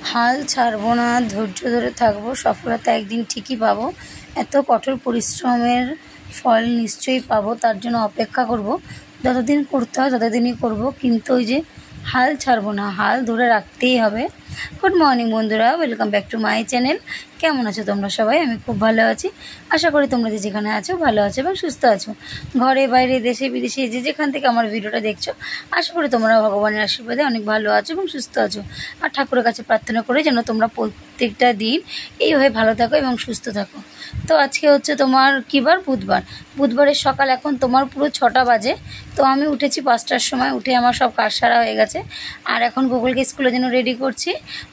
হাল ছাড়বো না, ধৈর্য ধরে থাকবো, সফলতা একদিন ঠিকই পাবো। এত কঠোর পরিশ্রমের ফল নিশ্চয়ই পাবো, তার জন্য অপেক্ষা করব। যতদিন করতে হয় ততদিনই করব, কিন্তু ওই যে হাল ছাড়বো না, হাল ধরে রাখতেই হবে। গুড মর্নিং বন্ধুরা, welcome back to my channel. কেমন আছো তোমরা সবাই? আমি খুব ভালো আছি। আশা করি তোমরা যে যেখানে আছো ভালো আছো এবং সুস্থ আছো। ঘরে বাইরে দেশে বিদেশে যে যেখান থেকে আমার ভিডিওটা দেখছো, আশা করি তোমরা ভগবানের আশীর্বাদে অনেক ভালো আছো এবং সুস্থ আছো। আর ঠাকুরের কাছে প্রার্থনা করে যেন তোমরা প্রত্যেকটা দিন এইভাবে ভালো থাকো এবং সুস্থ থাকো। তো আজকে হচ্ছে তোমার কী বার? বুধবার। বুধবারের সকাল এখন তোমার পুরো 6টা বাজে। তো আমি উঠেছি 5টার সময়, উঠে আমার সব কাজ সারা হয়ে গেছে। আর এখন গুগলকে স্কুলের জন্য রেডি করছি।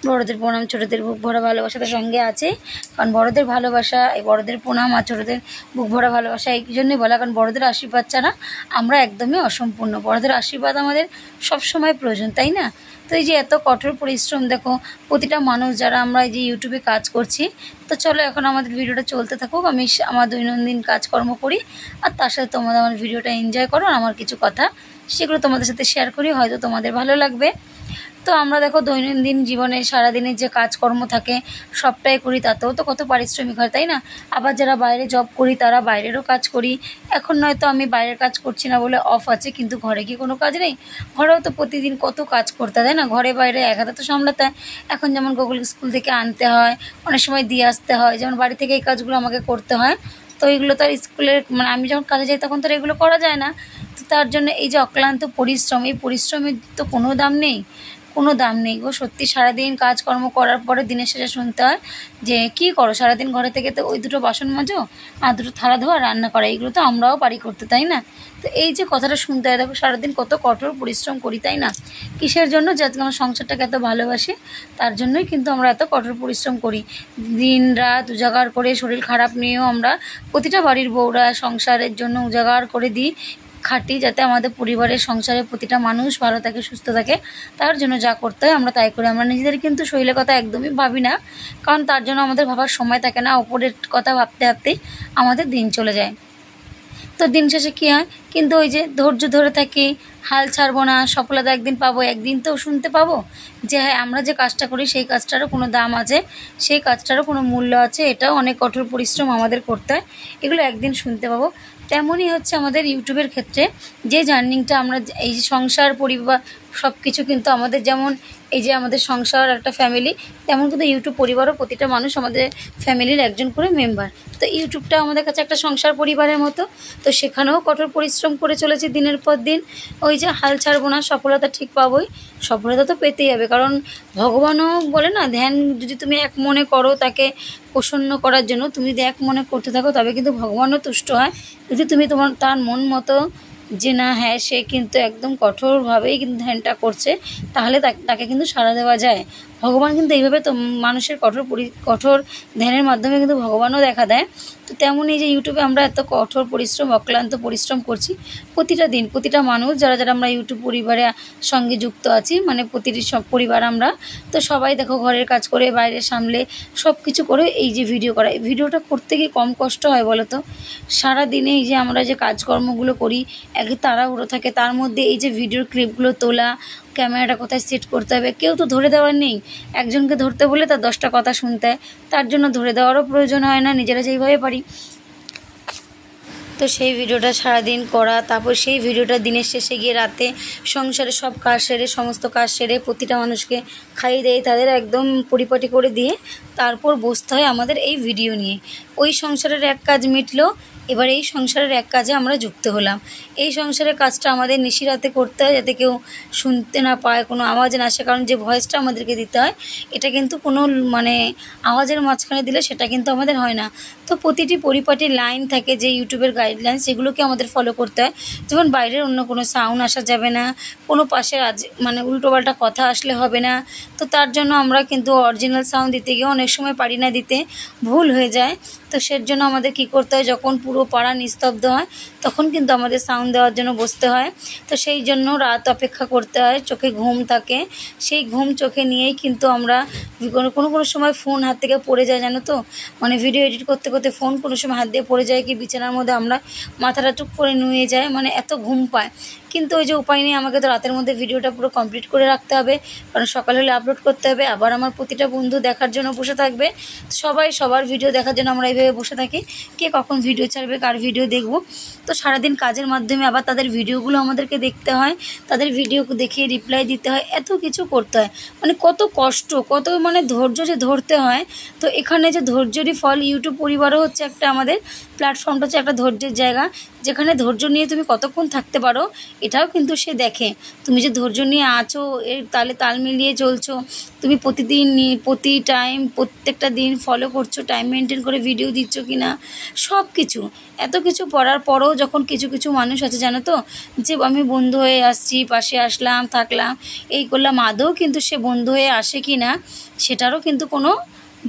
বড়োদের প্রণাম, ছোটোদের বুক ভরা ভালোবাসা তো সঙ্গে আছে। কারণ বড়োদের ভালোবাসা, এই বড়োদের প্রণাম আর ছোটোদের বুক ভরা ভালোবাসা এই জন্যই বলা, কারণ বড়োদের আশীর্বাদ ছাড়া আমরা একদমই অসম্পূর্ণ। বড়োদের আশীর্বাদ আমাদের সবসময় প্রয়োজন, তাই না? তো এই যে এত কঠোর পরিশ্রম, দেখো প্রতিটা মানুষ যারা আমরা এই যে ইউটিউবে কাজ করছি, তো চলো এখন আমাদের ভিডিওটা চলতে থাকুক। আমি আমার দৈনন্দিন কাজকর্ম করি আর তার সাথে তোমরা আমার ভিডিওটা এনজয় করো। আর আমার কিছু কথা সেগুলো তোমাদের সাথে শেয়ার করি, হয়তো তোমাদের ভালো লাগবে। তো আমরা দেখো দৈনন্দিন জীবনে সারাদিনের যে কাজকর্ম থাকে সবটাই করি, তাতেও তো কত পারিশ্রমিক হয়, তাই না? আবার যারা বাইরে জব করি তারা বাইরেরও কাজ করি। এখন নয়তো আমি বাইরের কাজ করছি না বলে অফ আছে, কিন্তু ঘরে কি কোনো কাজ নেই? ঘরেও তো প্রতিদিন কত কাজ করতে হয়, তাই না? ঘরে বাইরে এক হাতে তো সামলাতে হয়। এখন যেমন গুগল স্কুল থেকে আনতে হয়, অনেক সময় দিয়ে আসতে হয়, যেমন বাড়ি থেকে এই কাজগুলো আমাকে করতে হয়। তো এইগুলো তো আর স্কুলের মানে আমি যখন কাজে যাই তখন তো এগুলো করা যায় না। তো তার জন্য এই যে অক্লান্ত পরিশ্রম, এই পরিশ্রমের তো কোনো দাম নেই, কোনো দাম নেই গো। সত্যি সারাদিন কাজকর্ম করার পরে দিনের শেষে শুনতে হয় যে কী করো সারাদিন ঘরে থেকে? তো ওই দুটো বাসন মাজো আর দুটো থালা ধোয়া, রান্না করা, এইগুলো তো আমরাও পারি করতে, তাই না? তো এই যে কথাটা শুনতে হয়, দেখো সারাদিন কত কঠোর পরিশ্রম করি, তাই না? কিসের জন্য? যাতে আমার সংসারটাকে এত ভালোবাসি, তার জন্যই কিন্তু আমরা এত কঠোর পরিশ্রম করি। দিন রাত উজাগার করে, শরীর খারাপ নিয়েও আমরা প্রতিটা বাড়ির বউরা সংসারের জন্য উজাগার করে দিই, খাটি, যাতে আমাদের পরিবারের সংসারের প্রতিটা মানুষ ভালো থাকে, সুস্থ থাকে। তার জন্য যা করতে হয় আমরা তাই করি। আমরা নিজেদের কিন্তু শরীরের কথা একদমই ভাবি না, কারণ তার জন্য আমাদের ভাবার সময় থাকে না। ওপরের কথা ভাবতে ভাবতেই আমাদের দিন চলে যায়। তো দিন শেষে কী হয়? কিন্তু ওই যে ধৈর্য ধরে থাকি, হাল ছাড়বো না, সফলতা একদিন পাবো। একদিন তো শুনতে পাবো যে হ্যাঁ, আমরা যে কাজটা করি সেই কাজটারও কোনো দাম আছে, সেই কাজটারও কোনো মূল্য আছে, এটাও অনেক কঠোর পরিশ্রম আমাদের করতে হয়, এগুলো একদিন শুনতে পাবো। তেমনই হচ্ছে আমাদের ইউটিউবের ক্ষেত্রে, যে জার্নিংটা আমরা এই যে সংসার পরিবার সব কিছু, কিন্তু আমাদের যেমন এই যে আমাদের সংসার একটা ফ্যামিলি, তেমন কিন্তু ইউটিউব পরিবারও প্রতিটা মানুষ আমাদের ফ্যামিলির একজন করে মেম্বার। তো ইউটিউবটা আমাদের কাছে একটা সংসার পরিবারের মতো। তো সেখানেও কঠোর পরিশ্রম করে চলেছে দিনের পর দিন। ওই যে হাল ছাড়বো না, সফলতা ঠিক পাবোই। সফলতা তো পেতেই হবে, কারণ ভগবানও বলে না, ধ্যান যদি তুমি এক মনে করো তাকে প্রসন্ন করার জন্য, তুমি যদি এক মনে করতে থাকো তবে কিন্তু ভগবানও তুষ্ট হয়। যদি তুমি তার মন মতো যে না হ্যাঁ সে কিন্তু একদম কঠোরভাবেই কিন্তু ধ্যানটা করছে, তাহলে তাকে কিন্তু সাড়া দেওয়া যায়। ভগবান কিন্তু এইভাবে তো মানুষের কঠোর ধ্যানের মাধ্যমে কিন্তু ভগবানও দেখা দেয়। তো তেমনই যে ইউটিউবে আমরা এত কঠোর পরিশ্রম, অক্লান্ত পরিশ্রম করছি প্রতিটা দিন। প্রতিটা মানুষ যারা যারা আমরা ইউটিউব পরিবারের সঙ্গে যুক্ত আছি, মানে প্রতিটি সব পরিবার আমরা, তো সবাই দেখো ঘরের কাজ করে, বাইরে সামলে, সব কিছু করে এই যে ভিডিও করা, এই ভিডিওটা করতে গিয়ে কম কষ্ট হয় বলো তো? সারাদিনে এই যে আমরা যে কাজকর্মগুলো করি, একে তাড়াহুড়ো থাকে, তার মধ্যে এই যে ভিডিওর ক্লিপগুলো তোলা, ক্যামেরাটা কোথায় সেট করতে হবে, কেউ তো ধরে দেওয়ার নেই। একজনকে ধরতে বলে তার 10টা কথা শুনতে হয়, তার জন্য ধরে দেওয়ারও প্রয়োজন হয় না, নিজেরা যেইভাবে পারি। তো সেই ভিডিওটা সারাদিন করা, তারপর সেই ভিডিওটা দিনের শেষে গিয়ে রাতে সংসারের সব কাজ সেরে, সমস্ত কাজ সেরে প্রতিটা মানুষকে খাইয়ে দিয়ে তাদের একদম পরিপাটি করে দিয়ে তারপর বসতে হয় আমাদের এই ভিডিও নিয়ে। ওই সংসারের এক কাজ মিটলো, এবার এই সংসারের এক কাজে আমরা যুক্ত হলাম। এই সংসারের কাজটা আমাদের নিশিরাতে করতে হয়, যাতে কেউ শুনতে না পায়, কোনো আওয়াজ না আসে। কারণ যে ভয়েসটা আমাদেরকে দিতে হয়, এটা কিন্তু কোনো মানে আওয়াজের মাঝখানে দিলে সেটা কিন্তু আমাদের হয় না। তো প্রতিটি পরিপাটি লাইন থাকে যে ইউটিউবের গাইডলাইন, সেগুলোকে আমাদের ফলো করতে হয়। যেমন বাইরের অন্য কোনো সাউন্ড আসা যাবে না, কোনো পাশে মানে উল্টোপাল্টা কথা আসলে হবে না। তো তার জন্য আমরা কিন্তু অরিজিনাল সাউন্ড দিতে গিয়ে অনেক সময় পারি না দিতে, ভুল হয়ে যায়। তো সের জন্য আমাদের কী করতে হয়, যখন পুরো পাড়া নিস্তব্ধ হয় তখন কিন্তু আমাদের সাউন্ড দেওয়ার জন্য বসতে হয়। তো সেই জন্য রাত অপেক্ষা করতে হয়, চোখে ঘুম থাকে, সেই ঘুম চোখে নিয়েই কিন্তু আমরা কোনো সময় ফোন হাত থেকে পড়ে যায়, জানো তো? মানে ভিডিও এডিট করতে করতে ফোন কোনো সময় হাত দিয়ে পড়ে যায়, কি বিছানার মধ্যে আমরা মাথাটা টুক করে নুয়ে যায়, মানে এত ঘুম পায়। কিন্তু ওই যে উপায় নেই, আমাকে তো রাতের মধ্যে ভিডিওটা পুরো কমপ্লিট করে রাখতে হবে, কারণ সকাল হলে আপলোড করতে হবে। আবার আমার প্রতিটা বন্ধু দেখার জন্য বসে থাকবে, সবাই সবার ভিডিও দেখার জন্য আমরা এইভাবে বসে থাকি, কে কখন ভিডিও ছাড়বে, কার ভিডিও দেখব। তো সারাদিন কাজের মাধ্যমে আবার তাদের ভিডিওগুলো আমাদেরকে দেখতে হয়, তাদের ভিডিও দেখে রিপ্লাই দিতে হয়, এত কিছু করতে হয়, মানে কত কষ্ট, কত মানে ধৈর্য যে ধরতে হয়। তো এখানে যে ধৈর্যেরই ফল, ইউটিউব পরিবারও হচ্ছে একটা আমাদের প্ল্যাটফর্মটা হচ্ছে একটা ধৈর্যের জায়গা, যেখানে ধৈর্য নিয়ে তুমি কতক্ষণ থাকতে পারো এটাও কিন্তু সে দেখে। তুমি যে ধৈর্য নিয়ে আছো, এর তালে তাল মিলিয়ে চলছো, তুমি প্রতিদিন প্রতি টাইম প্রত্যেকটা দিন ফলো করছো, টাইম মেনটেন করে ভিডিও দিচ্ছ কি না, সব কিছু। এত কিছু পড়ার পরেও যখন কিছু কিছু মানুষ আছে জানো তো, যে আমি বন্ধু হয়ে আসছি, পাশে আসলাম, থাকলাম, এই করলাম, আদৌ কিন্তু সে বন্ধু হয়ে আসে কি না সেটারও কিন্তু কোনো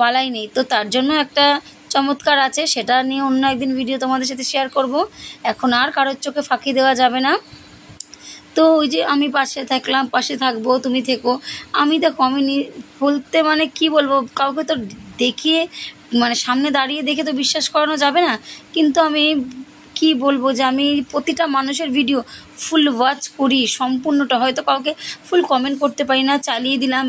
বালাই নেই। তো তার জন্য একটা চমৎকার আছে, সেটা নিয়ে অন্য একদিন ভিডিও তোমাদের সাথে শেয়ার করব। এখন আর কারোর চোখে ফাঁকি দেওয়া যাবে না। তো ওই যে আমি পাশে থাকলাম, পাশে থাকবো, তুমি থেকো। আমি দেখো, আমি বলতে মানে কি বলবো, কাউকে তো দেখিয়ে মানে সামনে দাঁড়িয়ে দেখে তো বিশ্বাস করানো যাবে না, কিন্তু আমি কি বলবো যে আমি প্রতিটা মানুষের ভিডিও ফুল ওয়াচ করি, সম্পূর্ণটা। হয়তো কাউকে ফুল কমেন্ট করতে পারি না, চালিয়ে দিলাম,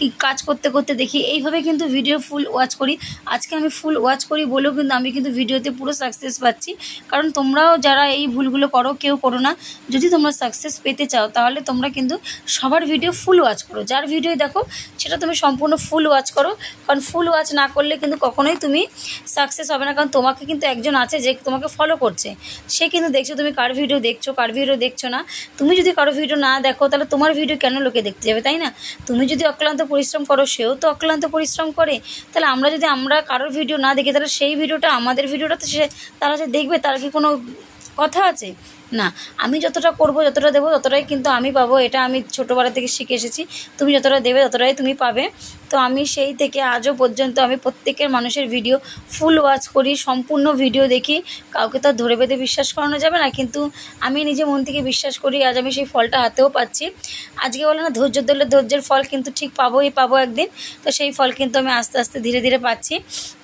কি কাজ করতে করতে দেখি, এইভাবে কিন্তু ভিডিও ফুল ওয়াচ করি। আজকে আমি ফুল ওয়াচ করি বলেও কিন্তু আমি কিন্তু ভিডিওতে পুরো সাকসেস পাচ্ছি, কারণ তোমরাও যারা এই ভুলগুলো করো কেউ করো না। যদি তোমরা সাকসেস পেতে চাও তাহলে তোমরা কিন্তু সবার ভিডিও ফুল ওয়াচ করো, যার ভিডিও দেখো সেটা তুমি সম্পূর্ণ ফুল ওয়াচ করো, কারণ ফুল ওয়াচ না করলে কিন্তু কখনোই তুমি সাকসেস হবে না। কারণ তোমাকে কিন্তু একজন আছে যে তোমাকে ফলো করছে, সে কিন্তু দেখছো তুমি কার ভিডিও দেখছো, কার ভিডিও দেখছো না। তুমি যদি কারো ভিডিও না দেখো তাহলে তোমার ভিডিও কেন লোকে দেখতে যাবে, তাই না? তুমি যদি অক্লান্ত পরিশ্রম করো, সেও তো অক্লান্ত পরিশ্রম করে। তাহলে আমরা কারোর ভিডিও না দেখি, তাহলে সেই ভিডিওটা আমাদের ভিডিওটা তো তারা যে দেখবে, তার কি কোনো কথা আছে? না। আমি যতটা করব, যতটা দেবো, ততটাই কিন্তু আমি পাবো। এটা আমি ছোটোবেলা থেকে শিখে এসেছি, তুমি যতটা দেবে ততটাই তুমি পাবে। তো আমি সেই থেকে আজও পর্যন্ত আমি প্রত্যেকের মানুষের ভিডিও ফুল ওয়াচ করি, সম্পূর্ণ ভিডিও দেখি। কাউকে তো ধরে বেঁধে বিশ্বাস করানো যাবে না, কিন্তু আমি নিজে মন থেকে বিশ্বাস করি। আজ আমি সেই ফলটা হাতেও পাচ্ছি। আজকে বলে না, ধৈর্য ধরলে ধৈর্যের ফল কিন্তু ঠিক পাবো একদিন। তো সেই ফল কিন্তু আমি আস্তে আস্তে ধীরে ধীরে পাচ্ছি।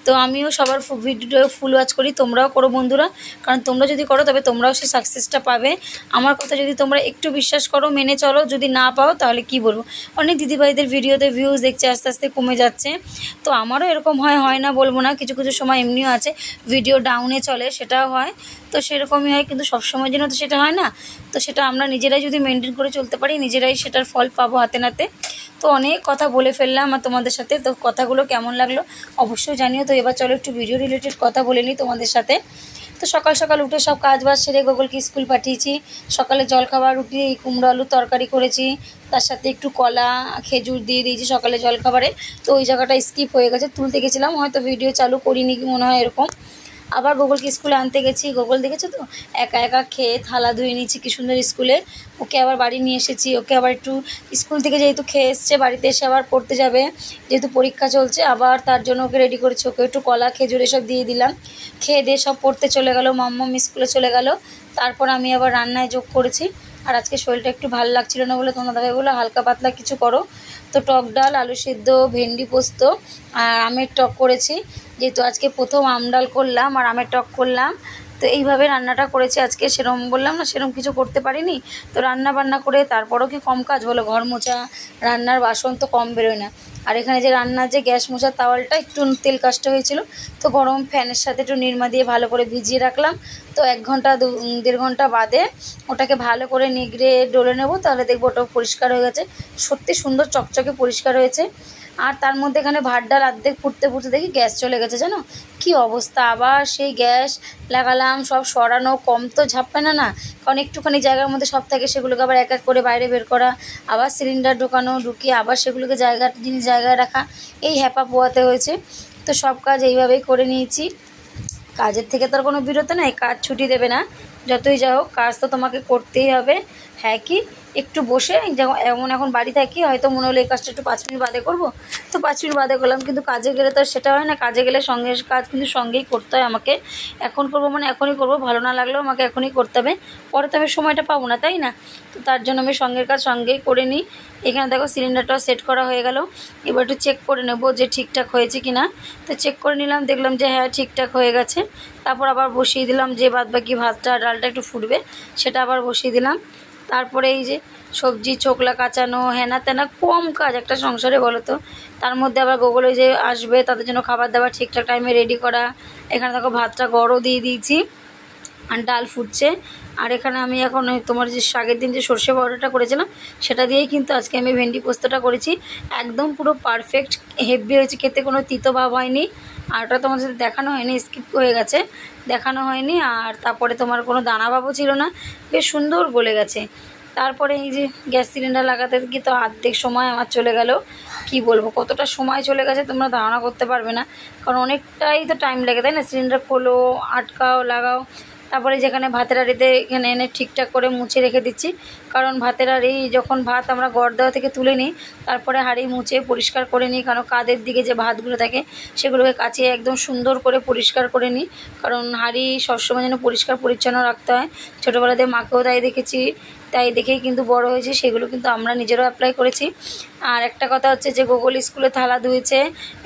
তো আমিও সবার ভিডিও ফুল ওয়াচ করি, তোমরাও করো বন্ধুরা, কারণ তোমরা যদি করো তবে তোমরাও সেই সাকসেসটা পাবে। আমার কথা যদি তোমরা একটু বিশ্বাস করো, মেনে চলো, যদি না পাও তাহলে কি বলবো। অনেক দিদিভাইদের ভিডিওতে ভিউজ দেখছে আস্তে আস্তে কমে যাচ্ছে, তো আমারও এরকম হয় না বলবো না, কিছু কিছু সময় এমনিও আছে ভিডিও ডাউনে চলে, সেটাও হয়। তো সেরকমই হয়, কিন্তু সবসময়ের জন্য তো সেটা হয় না। তো সেটা আমরা নিজেরাই যদি মেনটেন করে চলতে পারি, নিজেরাই সেটার ফল পাবো হাতে নাতে। তো অনেক কথা বলে ফেললাম আর তোমাদের সাথে, তো কথাগুলো কেমন লাগলো অবশ্যই জানিও। তো এবার চলো একটু ভিডিও রিলেটেড কথা বলে নিই তোমাদের সাথে। তো সকাল সকাল উঠে সব কাজ বাজ সেরে গোগলকে স্কুল পাঠিয়েছি। সকালে জলখাবার রুটি কুমড়ো আলুর তরকারি করেছি, তার সাথে একটু কলা খেজুর দিয়ে দিয়েছি সকালে জলখাবারে। তো ওই জায়গাটা স্কিপ হয়ে গেছে, তুলতে গেছিলাম, হয়তো ভিডিও চালু করিনি কি মনে হয় এরকম। আবার গোগলকে স্কুলে আনতে গেছি, গোগল দেখেছো তো একা একা খেয়ে থালা ধুয়ে নিয়েছি কি সুন্দর স্কুলে। ওকে আবার বাড়ি নিয়ে এসেছি, ওকে আবার একটু স্কুল থেকে যেহেতু খেয়ে এসছে, বাড়িতে এসে আবার পড়তে যাবে, যেহেতু পরীক্ষা চলছে, আবার তার জন্য ওকে রেডি করেছি। ওকে একটু কলা খেজুর এসব দিয়ে দিলাম, খেয়ে দিয়ে সব পড়তে চলে গেল, মাম্মাম স্কুলে চলে গেল। তারপর আমি আবার রান্নায় যোগ করেছি। আর আজকে শরীরটা একটু ভালো লাগছিল না বলে তোমার দাদাভাই বলে হালকা পাতলা কিছু করো। তো টক ডাল, আলু সেদ্ধ, ভেন্ডি পোস্ত আর আমের টক করেছি, যেহেতু আজকে প্রথম আম ডাল করলাম আর আমের টক করলাম। তো এইভাবে রান্নাটা করেছি আজকে। সেরকম বললাম না, সেরকম কিছু করতে পারিনি। তো রান্না বান্না করে তারপরও কি কম কাজ বলো, ঘর মোছা, রান্নার বাসন তো কম বেরোয় না। আর এখানে যে রান্নার যে গ্যাস মোছার তাওয়ালটা একটু তেল কাজটা হয়েছিল, তো গরম ফ্যানের সাথে একটু নিরমা দিয়ে ভালো করে ভিজিয়ে রাখলাম। তো 1 ঘন্টা 1.5 ঘন্টা বাদে ওটাকে ভালো করে নিগড়ে ডলে নেবো, তাহলে দেখবো ওটা পরিষ্কার হয়ে গেছে। সত্যি সুন্দর চকচকে পরিষ্কার হয়েছে। আর তার মধ্যে এখানে ভাত ডাল অর্ধেক ফুটতে ফুটতে দেখি গ্যাস চলে গেছে, জানো কি অবস্থা। আবার সেই গ্যাস লাগালাম, সব সরানো, কম তো ঝাপবে না, কারণ একটুখানি জায়গার মধ্যে সব থাকে, সেগুলোকে আবার এক এক করে বাইরে বের করা, আবার সিলিন্ডার ঢোকানো, ঢুকিয়ে আবার সেগুলোকে জায়গায় রাখা, এই হ্যাপা পোয়াতে হয়েছে। তো সব কাজ এইভাবেই করে নিয়েছি। কাজের থেকে তো আর কোনো বিরতি নাই, কাজ ছুটি দেবে না, যতই যা হোক কাজ তো তোমাকে করতেই হবে। হ্যাঁ কি একটু বসে যেমন এখন বাড়ি থাকি, হয়তো মনে হলো এই কাজটা একটু 5 মিনিট বাদে করবো, তো 5 মিনিট বাদে করলাম, কিন্তু কাজে গেলে তো আর সেটা হয় না। কাজে গেলে কাজ কিন্তু সঙ্গেই করতে হয় আমাকে। এখন করবো মানে এখনই করবো, ভালো না লাগলেও আমাকে এখনই করতে হবে, পরে তো আমি সময়টা পাবো না, তাই না? তো তার জন্য আমি সঙ্গের কাজ সঙ্গেই করে নিই। এখানে দেখো সিলিন্ডারটাও সেট করা হয়ে গেল। এবার একটু চেক করে নেবো যে ঠিকঠাক হয়েছে কি না। তো চেক করে নিলাম, দেখলাম যে হ্যাঁ ঠিকঠাক হয়ে গেছে। তারপর আবার বসিয়ে দিলাম যে বাদবাকি ভাতটা ডালটা একটু ফুটবে, সেটা আবার বসিয়ে দিলাম। তারপরে এই যে সবজি ছোকলা কাচানো, হেনা তেনা, কম কাজ একটা সংসারে বলো তো। তার মধ্যে আবার গুগল যে আসবে তাদের জন্য খাবার দাবার ঠিকঠাক টাইমে রেডি করা। এখানে দেখো ভাতটা গড়ও দিয়ে দিয়েছি আর ডাল ফুটছে। আর এখানে আমি এখন ওই তোমার যে আগের দিন যে সর্ষে পাউডারটা করেছিলাম সেটা দিয়েই কিন্তু আজকে আমি ভেন্ডি পোস্তটা করেছি। একদম পুরো পারফেক্ট হেভি হয়েছে, খেতে কোনো তিতো ভাব হয়নি। আর ওটা তোমার সাথে দেখানো হয়নি, স্কিপ হয়ে গেছে, দেখানো হয়নি। আর তারপরে তোমার কোনো দানা ভাবও ছিল না, বেশ সুন্দর গলে গেছে। তারপরে এই যে গ্যাস সিলিন্ডার লাগাতে কি তো অর্ধেক সময় আমার চলে গেল। কি বলবো কতটা সময় চলে গেছে তোমরা ধারণা করতে পারবে না, কারণ অনেকটাই তো টাইম লাগে তাই না। সিলিন্ডার খোলো, আটকাও, লাগাও। তারপরে যেখানে ভাতের হাঁড়িতে এখানে এনে ঠিকঠাক করে মুছে রেখে দিচ্ছি, কারণ ভাতের হাঁড়ি যখন ভাত আমরা গড় দেওয়া থেকে তুলে নিই তারপরে হাঁড়ি মুছে পরিষ্কার করে নিই, কারণ কাদের দিকে যে ভাতগুলো থাকে সেগুলোকে কাচিয়ে একদম সুন্দর করে পরিষ্কার করে নিই, কারণ হাঁড়ি সবসময় যেন পরিষ্কার পরিচ্ছন্ন রাখতে হয়। ছোটোবেলাতে মাকেও তাই দেখেছি, তাই দেখেই কিন্তু বড় হয়েছে, সেগুলো কিন্তু আমরা নিজেরাও অ্যাপ্লাই করেছি। আর একটা কথা হচ্ছে যে গুগল স্কুলে থালা ধুয়েছে,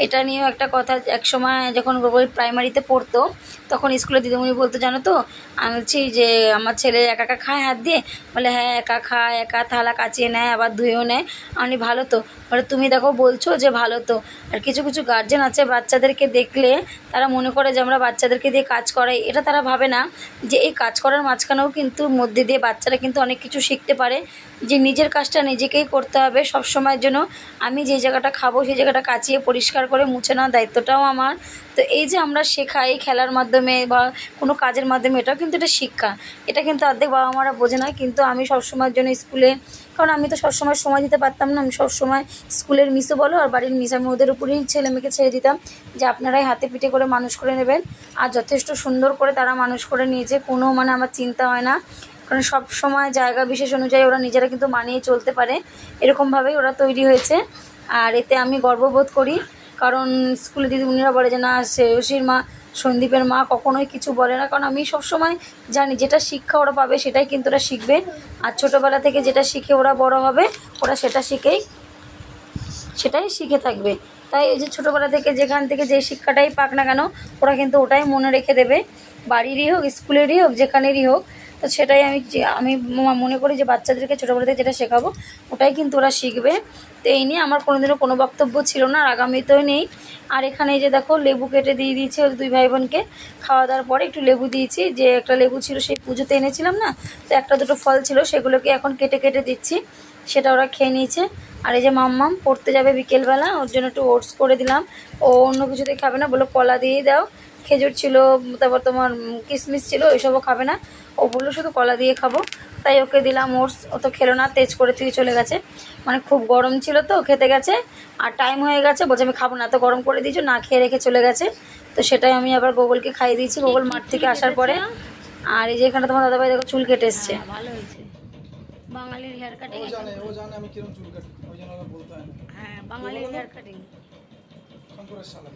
এটা নিয়েও একটা কথা। একসময় যখন গুগল প্রাইমারিতে পড়তো তখন স্কুলে দিদিমণি বলতো জানো তো, আমি বলছি যে আমার ছেলে একা একা খায় হাত দিয়ে, বলে হ্যাঁ একা খায়, একা থালা কাচিয়ে নেয় আবার ধুয়েও নেয়। আমি ভালো তো, বলে তুমি দেখো বলছো যে ভালো তো। আর কিছু কিছু গার্জেন আছে বাচ্চাদেরকে দেখলে তারা মনে করে যে আমরা বাচ্চাদেরকে দিয়ে কাজ করাই, এটা তারা ভাবে না যে এই কাজ করার মাঝখানেও কিন্তু মধ্যে দিয়ে বাচ্চারা কিন্তু অনেক কিছু শিখতে পারে, যে নিজের কাজটা নিজেকেই করতে হবে সব সময়ের জন্য। আমি যে জায়গাটা খাবো সেই জায়গাটা কাচিয়ে পরিষ্কার করে মুছে নেওয়ার দায়িত্বটাও আমার। তো এই যে আমরা শেখাই খেলার মাধ্যমে বা কোনো কাজের মাধ্যমে, এটাও কিন্তু এটা শিক্ষা। এটা কিন্তু অর্ধেক বাবা মারা বোঝে না, কিন্তু আমি সবসময়ের জন্য স্কুলে, কারণ আমি তো সবসময় সময় দিতে পারতাম না, আমি সবসময় স্কুলের মিসও বলো আর বাড়ির মিস, আমি ওদের উপরেই ছেলে মেয়েকে ছেড়ে দিতাম যে আপনারাই হাতে পিঠে করে মানুষ করে নেবেন। আর যথেষ্ট সুন্দর করে তারা মানুষ করে নিয়েছে, কোনো মানে আমার চিন্তা হয় না, কারণ সব সময় জায়গা বিশেষ অনুযায়ী ওরা নিজেরা কিন্তু মানিয়ে চলতে পারে, এরকমভাবেই ওরা তৈরি হয়েছে। আর এতে আমি গর্ববোধ করি, কারণ স্কুলে দিদিমণিরা বলে যে না শ্রেয়সীর মা, সন্দীপের মা কখনোই কিছু বলে না, কারণ আমি সবসময় জানি যেটা শিক্ষা ওরা পাবে সেটাই কিন্তু ওরা শিখবে। আর ছোটোবেলা থেকে যেটা শিখে ওরা বড় হবে, ওরা সেটাই শিখে থাকবে। তাই এই যে ছোটোবেলা থেকে যেখান থেকে যে শিক্ষাটাই পাক না কেন ওরা কিন্তু ওটাই মনে রেখে দেবে, বাড়িরই হোক স্কুলেরই হোক যেখানেরই হোক। তো সেটাই আমি মনে করি যে বাচ্চাদেরকে ছোটোবেলা থেকে যেটা শেখাবো ওটাই কিন্তু ওরা শিখবে। তো এই নিয়ে আমার কোনোদিনও কোনো বক্তব্য ছিল না, আর আগামীতেও নেই। আর এখানে এই যে দেখো লেবু কেটে দিয়ে দিয়েছি ওই দুই ভাই বোনকে, খাওয়া দাওয়ার পরে একটু লেবু দিয়েছি, যে একটা লেবু ছিল সেই পুজোতে এনেছিলাম না, তো একটা দুটো ফল ছিল সেগুলোকে এখন কেটে কেটে দিচ্ছি, সেটা ওরা খেয়ে নিয়েছে। আর এই যে মাম্মাম পড়তে যাবে বিকেলবেলা, ওর জন্য একটু ওটস করে দিলাম, ও অন্য কিছুতে খাবে না, বললো কলা দিয়েই দাও। খেজুর ছিল, তারপর তোমার কিশমিশ ছিল, ওইসবও খাবে না, ও বললো শুধু কলা দিয়ে খাবো। তাই ওকে দিলাম ওটস, ও তো খেলো না, তেজ করে তুই চলে গেছে, মানে খুব গরম ছিল তো খেতে গেছে। আর টাইম হয়ে গেছে, বলছে আমি খাবো না, তো গরম করে দিয়েছো, না খেয়ে রেখে চলে গেছে। তো সেটাই আমি আবার গুগলকে খাইয়ে দিয়েছি গুগল মাঠ থেকে আসার পরে। আর এই যে এখানে তোমার দাদাভাই দেখো চুল কেটে এসছে, ভালো হয়েছে, বাঙালির হেয়ার কাটিং। ও জানে আমি কিরকম চুল কাটি, ওই জন্য আমার বলতে হয় না। হ্যাঁ বাঙালির হেয়ার কাটিং, শঙ্করের শালা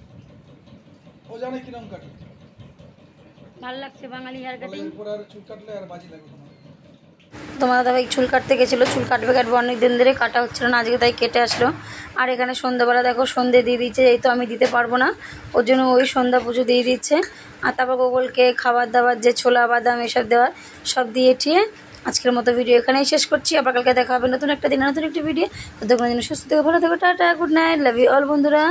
ও জানে কিরকম কাটি, ভালো লাগছে বাঙালি হেয়ার কাটিং। এরপর আর চুল কাটলে আর বাজি লাগবে তোমার দাদাভাই চুল কাটতে গেছিলো, চুল কাটবে অনেক দিন ধরে কাটা হচ্ছিলো না, আজকে তাই কেটে আসলো। আর এখানে সন্ধ্যাবেলা দেখো সন্ধে দিয়ে দিচ্ছে, এই তো আমি দিতে পারবো না, ওর জন্য ওই সন্ধ্যা পুজো দিয়ে দিচ্ছে। আর তারপর গুগলকে খাবার দাবার যে ছোলা বাদাম এসব দেওয়ার সব দিয়ে ঠিয়ে আজকের মতো ভিডিও এখানেই শেষ করছি। আবার কালকে দেখা হবে নতুন একটা দিন নতুন একটি ভিডিও। ততক্ষণ জন্য সুস্থ থেকে ভালো থেকো, tata, good night, love you all বন্ধুরা।